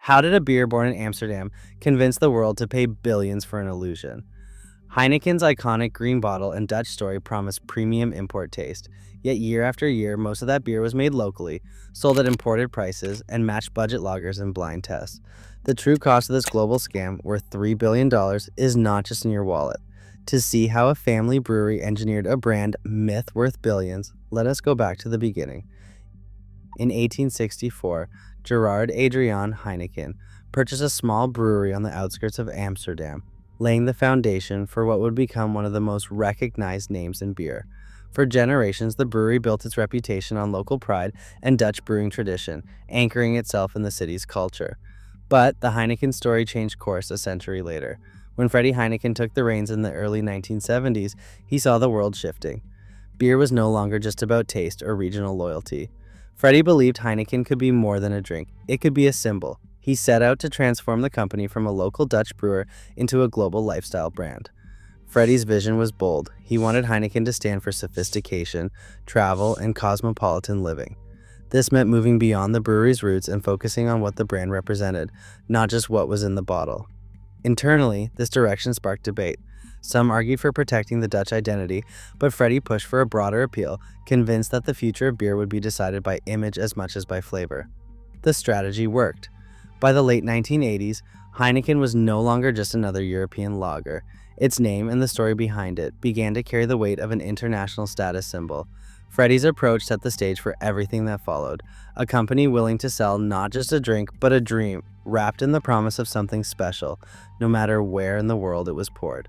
How did a beer born in Amsterdam convince the world to pay billions for an illusion? Heineken's iconic green bottle and Dutch story promised premium import taste, yet year after year, most of that beer was made locally, sold at imported prices, and matched budget lagers in blind tests. The true cost of this global scam, worth $3 billion, is not just in your wallet. To see how a family brewery engineered a brand myth worth billions, let us go back to the beginning. In 1864, Gerard Adriaan Heineken purchased a small brewery on the outskirts of Amsterdam, laying the foundation for what would become one of the most recognized names in beer. For generations, the brewery built its reputation on local pride and Dutch brewing tradition, anchoring itself in the city's culture. But the Heineken story changed course a century later. When Freddie Heineken took the reins in the early 1970s, he saw the world shifting. Beer was no longer just about taste or regional loyalty. Freddie believed Heineken could be more than a drink. It could be a symbol. He set out to transform the company from a local Dutch brewer into a global lifestyle brand. Freddie's vision was bold. He wanted Heineken to stand for sophistication, travel, and cosmopolitan living. This meant moving beyond the brewery's roots and focusing on what the brand represented, not just what was in the bottle. Internally, this direction sparked debate. Some argued for protecting the Dutch identity, but Freddie pushed for a broader appeal, convinced that the future of beer would be decided by image as much as by flavor. The strategy worked. By the late 1980s, Heineken was no longer just another European lager. Its name and the story behind it began to carry the weight of an international status symbol. Freddie's approach set the stage for everything that followed, a company willing to sell not just a drink, but a dream, wrapped in the promise of something special, no matter where in the world it was poured.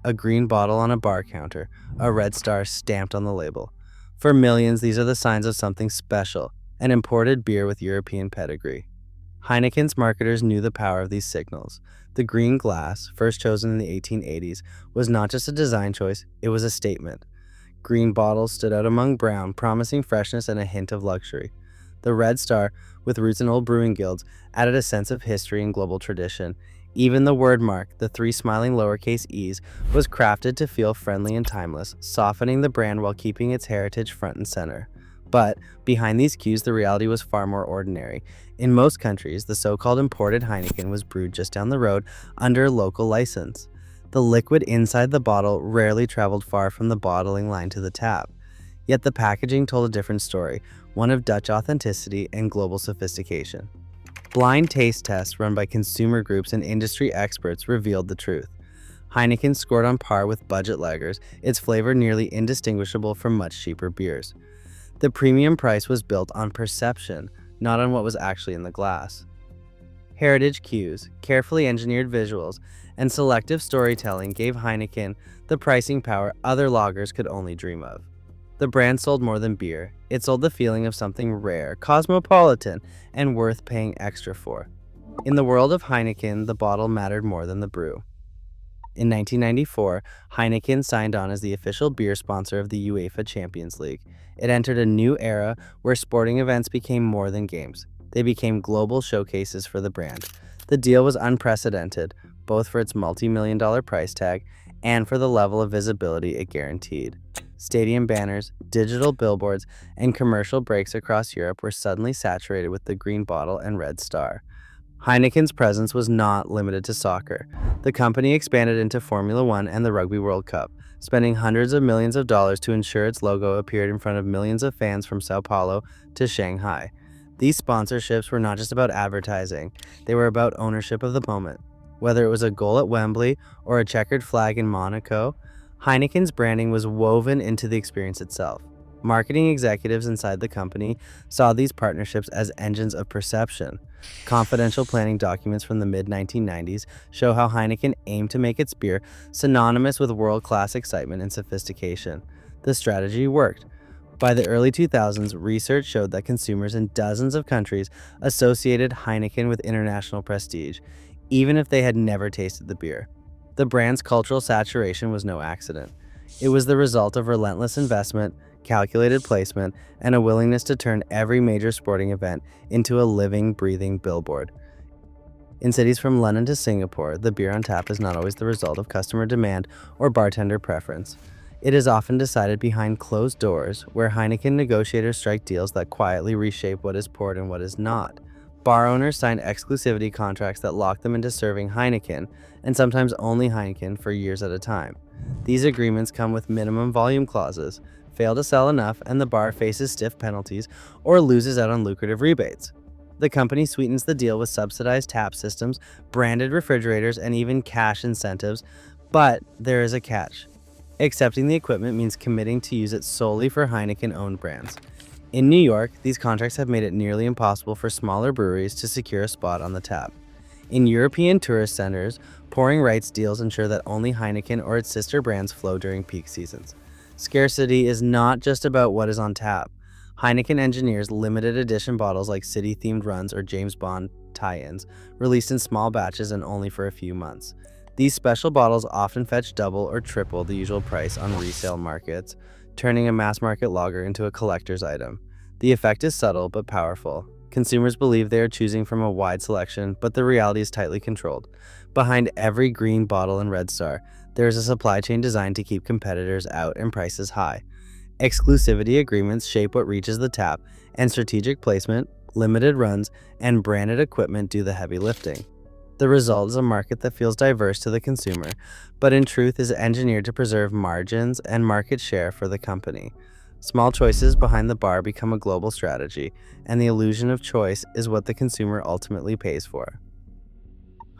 A green bottle on a bar counter, a red star stamped on the label. For millions, these are the signs of something special, an imported beer with European pedigree. Heineken's marketers knew the power of these signals. The green glass, first chosen in the 1880s, was not just a design choice, it was a statement. Green bottles stood out among brown, promising freshness and a hint of luxury. The red star, with roots in old brewing guilds, added a sense of history and global tradition. Even the word mark, the three smiling lowercase e's, was crafted to feel friendly and timeless, softening the brand while keeping its heritage front and center. But behind these cues, the reality was far more ordinary. In most countries, the so-called imported Heineken was brewed just down the road under a local license. The liquid inside the bottle rarely traveled far from the bottling line to the tap. Yet the packaging told a different story, one of Dutch authenticity and global sophistication. Blind taste tests run by consumer groups and industry experts revealed the truth. Heineken scored on par with budget lagers, its flavor nearly indistinguishable from much cheaper beers. The premium price was built on perception, not on what was actually in the glass. Heritage cues, carefully engineered visuals, and selective storytelling gave Heineken the pricing power other lagers could only dream of. The brand sold more than beer. It sold the feeling of something rare, cosmopolitan, and worth paying extra for. In the world of Heineken, the bottle mattered more than the brew. In 1994, Heineken signed on as the official beer sponsor of the UEFA Champions League. It entered a new era where sporting events became more than games. They became global showcases for the brand. The deal was unprecedented, both for its multi-million-dollar price tag and for the level of visibility it guaranteed. Stadium banners, digital billboards, and commercial breaks across Europe were suddenly saturated with the green bottle and red star. Heineken's presence was not limited to soccer. The company expanded into Formula One and the Rugby World Cup, spending hundreds of millions of dollars to ensure its logo appeared in front of millions of fans from Sao Paulo to Shanghai. These sponsorships were not just about advertising, they were about ownership of the moment. Whether it was a goal at Wembley or a checkered flag in Monaco, Heineken's branding was woven into the experience itself. Marketing executives inside the company saw these partnerships as engines of perception. Confidential planning documents from the mid-1990s show how Heineken aimed to make its beer synonymous with world-class excitement and sophistication. The strategy worked. By the early 2000s, research showed that consumers in dozens of countries associated Heineken with international prestige, even if they had never tasted the beer. The brand's cultural saturation was no accident. It was the result of relentless investment, calculated placement, and a willingness to turn every major sporting event into a living, breathing billboard. In cities from London to Singapore, the beer on tap is not always the result of customer demand or bartender preference. It is often decided behind closed doors, where Heineken negotiators strike deals that quietly reshape what is poured and what is not. Bar owners sign exclusivity contracts that lock them into serving Heineken, and sometimes only Heineken, for years at a time. These agreements come with minimum volume clauses. Fail to sell enough, and the bar faces stiff penalties or loses out on lucrative rebates. The company sweetens the deal with subsidized tap systems, branded refrigerators, and even cash incentives, but there is a catch. Accepting the equipment means committing to use it solely for Heineken-owned brands. In New York, these contracts have made it nearly impossible for smaller breweries to secure a spot on the tap. In European tourist centers, pouring rights deals ensure that only Heineken or its sister brands flow during peak seasons. Scarcity is not just about what is on tap. Heineken engineers limited edition bottles like city-themed runs or James Bond tie-ins, released in small batches and only for a few months. These special bottles often fetch double or triple the usual price on resale markets, turning a mass-market lager into a collector's item. The effect is subtle but powerful. Consumers believe they are choosing from a wide selection, but the reality is tightly controlled. Behind every green bottle and red star, there is a supply chain designed to keep competitors out and prices high. Exclusivity agreements shape what reaches the tap, and strategic placement, limited runs, and branded equipment do the heavy lifting. The result is a market that feels diverse to the consumer, but in truth is engineered to preserve margins and market share for the company. Small choices behind the bar become a global strategy, and the illusion of choice is what the consumer ultimately pays for.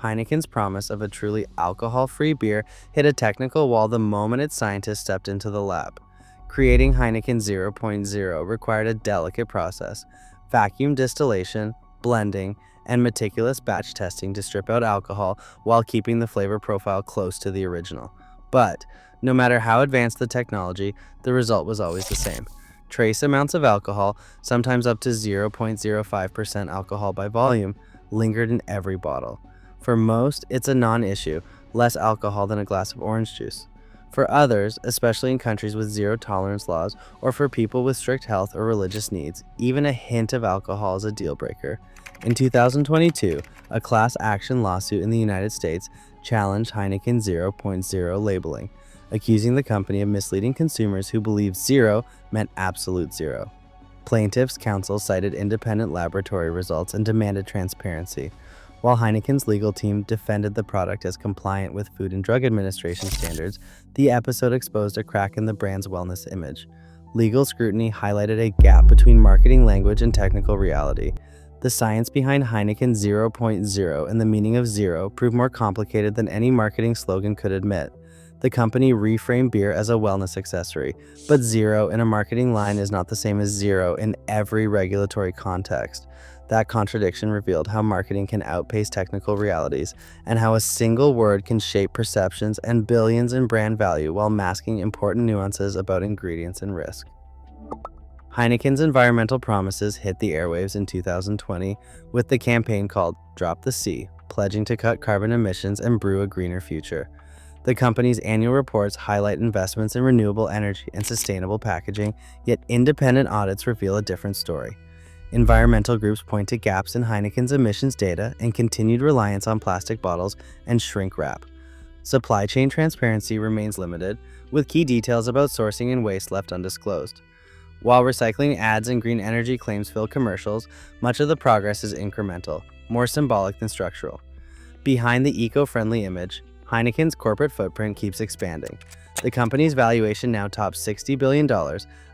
Heineken's promise of a truly alcohol-free beer hit a technical wall the moment its scientists stepped into the lab. Creating Heineken 0.0 required a delicate process: vacuum distillation, blending, and meticulous batch testing to strip out alcohol while keeping the flavor profile close to the original. But no matter how advanced the technology, the result was always the same. Trace amounts of alcohol, sometimes up to 0.05% alcohol by volume, lingered in every bottle. For most, it's a non-issue, less alcohol than a glass of orange juice. For others, especially in countries with zero tolerance laws or for people with strict health or religious needs, even a hint of alcohol is a deal breaker. In 2022, a class action lawsuit in the United States challenged Heineken 0.0 labeling, accusing the company of misleading consumers who believed zero meant absolute zero. Plaintiffs' counsel cited independent laboratory results and demanded transparency, while Heineken's legal team defended the product as compliant with Food and Drug Administration standards. The episode exposed a crack in the brand's wellness image. Legal scrutiny highlighted a gap between marketing language and technical reality. The science behind Heineken 0.0 and the meaning of zero proved more complicated than any marketing slogan could admit. The company reframed beer as a wellness accessory, but zero in a marketing line is not the same as zero in every regulatory context. That contradiction revealed how marketing can outpace technical realities, and how a single word can shape perceptions and billions in brand value while masking important nuances about ingredients and risk. Heineken's environmental promises hit the airwaves in 2020 with the campaign called Drop the C, pledging to cut carbon emissions and brew a greener future. The company's annual reports highlight investments in renewable energy and sustainable packaging, yet independent audits reveal a different story. Environmental groups point to gaps in Heineken's emissions data and continued reliance on plastic bottles and shrink wrap. Supply chain transparency remains limited, with key details about sourcing and waste left undisclosed. While recycling ads and green energy claims fill commercials, much of the progress is incremental, more symbolic than structural. Behind the eco-friendly image, Heineken's corporate footprint keeps expanding. The company's valuation now tops $60 billion,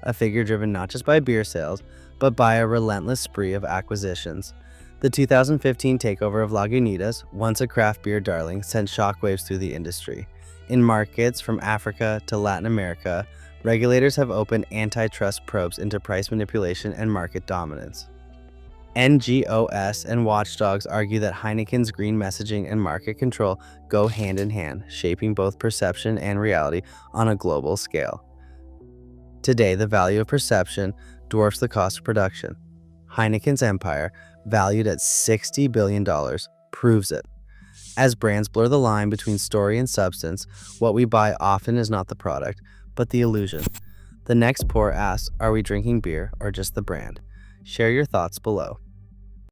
a figure driven not just by beer sales, but by a relentless spree of acquisitions. The 2015 takeover of Lagunitas, once a craft beer darling, sent shockwaves through the industry. In markets from Africa to Latin America, regulators have opened antitrust probes into price manipulation and market dominance. NGOs and watchdogs argue that Heineken's green messaging and market control go hand in hand, shaping both perception and reality on a global scale. Today, the value of perception dwarfs the cost of production. Heineken's empire, valued at $60 billion, proves it. As brands blur the line between story and substance, what we buy often is not the product, but the illusion. The next pour asks, are we drinking beer or just the brand? Share your thoughts below.